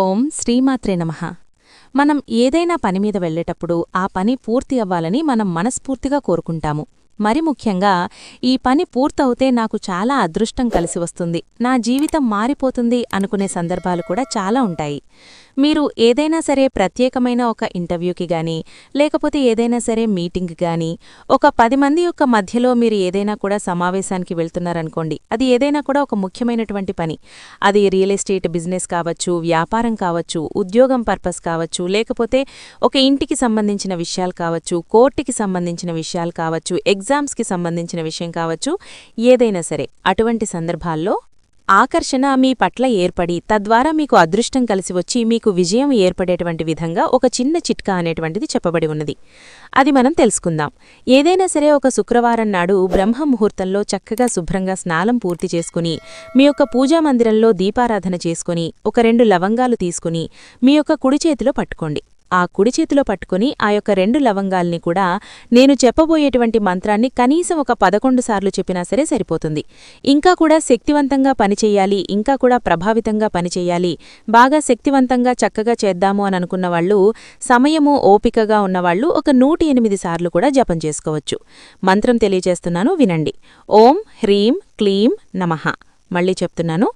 ఓం శ్రీమాత్రే నమః. మనం ఏదైనా పని మీద వెళ్ళేటప్పుడు ఆ పని పూర్తి అవ్వాలని మనం మనస్ఫూర్తిగా కోరుకుంటాము. మరి ముఖ్యంగా ఈ పని పూర్తవుతే నాకు చాలా అదృష్టం కలిసి వస్తుంది, నా జీవితం మారిపోతుంది అనుకునే సందర్భాలు కూడా చాలా ఉంటాయి. మీరు ఏదైనా సరే ప్రత్యేకమైన ఒక ఇంటర్వ్యూకి గానీ, లేకపోతే ఏదైనా సరే మీటింగ్ గానీ, ఒక 10 మంది యొక్క మధ్యలో మీరు ఏదైనా కూడా సమావేశానికి వెళ్తున్నారనుకోండి, అది ఏదైనా కూడా ఒక ముఖ్యమైనటువంటి పని. అది రియల్ ఎస్టేట్ బిజినెస్ కావచ్చు, వ్యాపారం కావచ్చు, ఉద్యోగం పర్పస్ కావచ్చు, లేకపోతే ఒక ఇంటికి సంబంధించిన విషయాలు కావచ్చు, కోర్టుకి సంబంధించిన విషయాలు కావచ్చు, ఎగ్జామ్స్కి సంబంధించిన విషయం కావచ్చు, ఏదైనా సరే అటువంటి సందర్భాల్లో ఆకర్షణ మీ పట్ల ఏర్పడి తద్వారా మీకు అదృష్టం కలిసి వచ్చి మీకు విజయం ఏర్పడేటువంటి విధంగా ఒక చిన్న చిట్కా అనేటువంటిది చెప్పబడి ఉన్నది. అది మనం తెలుసుకుందాం. ఏదైనా సరే ఒక శుక్రవారం నాడు బ్రహ్మముహూర్తంలో చక్కగా శుభ్రంగా స్నానం పూర్తి చేసుకుని, మీ యొక్క పూజామందిరంలో దీపారాధన చేసుకుని, ఒక 2 లవంగాలు తీసుకుని మీ యొక్క కుడి చేతిలో పట్టుకోండి. ఆ కుడి చేతిలో పట్టుకుని ఆ యొక్క 2 లవంగాల్ని కూడా నేను చెప్పబోయేటువంటి మంత్రాన్ని కనీసం ఒక 11 సార్లు చెప్పినా సరే సరిపోతుంది. ఇంకా కూడా శక్తివంతంగా పనిచేయాలి, ఇంకా కూడా ప్రభావితంగా పనిచేయాలి, బాగా శక్తివంతంగా చక్కగా చేద్దాము అని అనుకున్న వాళ్ళు, సమయము ఓపికగా ఉన్నవాళ్లు ఒక 108 సార్లు కూడా జపం చేసుకోవచ్చు. మంత్రం తెలియజేస్తున్నాను, వినండి. ఓం హ్రీం క్లీం నమః. మళ్ళీ చెప్తున్నాను,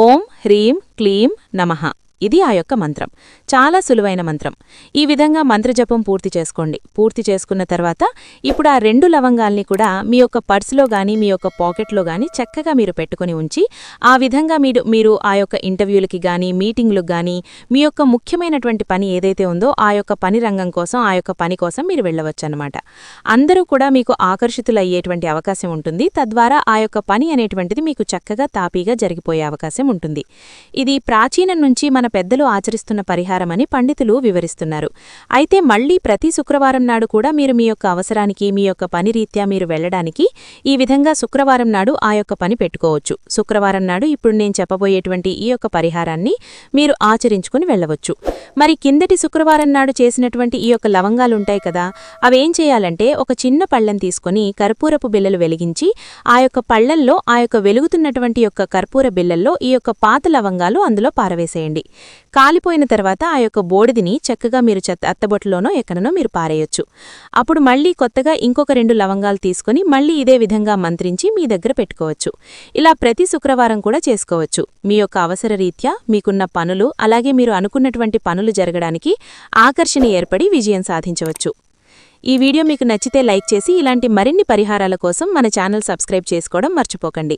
ఓం హ్రీం క్లీం నమః. ఇది ఆ యొక్క మంత్రం. చాలా సులువైన మంత్రం. ఈ విధంగా మంత్రజపం పూర్తి చేసుకోండి. పూర్తి చేసుకున్న తర్వాత ఇప్పుడు ఆ 2 లవంగాల్ని కూడా మీ యొక్క పర్సులో గానీ, మీ యొక్క పాకెట్లో గానీ చక్కగా మీరు పెట్టుకుని ఉంచి, ఆ విధంగా మీరు ఆ యొక్క ఇంటర్వ్యూలకి గానీ, మీటింగ్లకు గానీ, మీ యొక్క ముఖ్యమైనటువంటి పని ఏదైతే ఉందో ఆ యొక్క పని రంగం కోసం, ఆ యొక్క పని కోసం మీరు వెళ్ళవచ్చన్నమాట. అందరూ కూడా మీకు ఆకర్షితులయ్యేటువంటి అవకాశం ఉంటుంది. తద్వారా ఆ యొక్క పని అనేటువంటిది మీకు చక్కగా తాపీగా జరిగిపోయే అవకాశం ఉంటుంది. ఇది ప్రాచీనం నుంచి మన పెద్దలు ఆచరిస్తున్న పరిహారమని పండితులు వివరిస్తున్నారు. అయితే మళ్లీ ప్రతి శుక్రవారం నాడు కూడా మీరు మీ యొక్క అవసరానికి, మీ యొక్క పని రీత్యా మీరు వెళ్లడానికి ఈ విధంగా శుక్రవారం నాడు ఆ యొక్క పని పెట్టుకోవచ్చు. శుక్రవారం నాడు ఇప్పుడు నేను చెప్పబోయేటువంటి ఈ యొక్క పరిహారాన్ని మీరు ఆచరించుకుని వెళ్లవచ్చు. మరి కిందటి శుక్రవారం నాడు చేసినటువంటి ఈ యొక్క లవంగాలుంటాయి కదా, అవేం చేయాలంటే ఒక చిన్న పళ్ళెం తీసుకుని కర్పూరపు బిళ్ళలు వెలిగించి, ఆ యొక్క పళ్ళల్లో ఆ యొక్క వెలుగుతున్నటువంటి యొక్క కర్పూర బిళ్ళల్లో ఈ యొక్క పాత లవంగాలు అందులో పారవేసేయండి. కాలిపోయిన తర్వాత ఆ యొక్క బోడిదిని చక్కగా మీరు అత్తబొట్టులోనో ఎక్కడనో మీరు పారేయొచ్చు. అప్పుడు మళ్లీ కొత్తగా ఇంకొక 2 లవంగాలు తీసుకుని మళ్లీ ఇదే విధంగా మంత్రించి మీ దగ్గర పెట్టుకోవచ్చు. ఇలా ప్రతి శుక్రవారం కూడా చేసుకోవచ్చు. మీ యొక్క అవసర రీత్యా మీకున్న పనులు, అలాగే మీరు అనుకున్నటువంటి పనులు జరగడానికి ఆకర్షణ ఏర్పడి విజయం సాధించవచ్చు. ఈ వీడియో మీకు నచ్చితే లైక్ చేసి ఇలాంటి మరిన్ని పరిహారాల కోసం మన ఛానల్ సబ్స్క్రైబ్ చేసుకోవడం మర్చిపోకండి.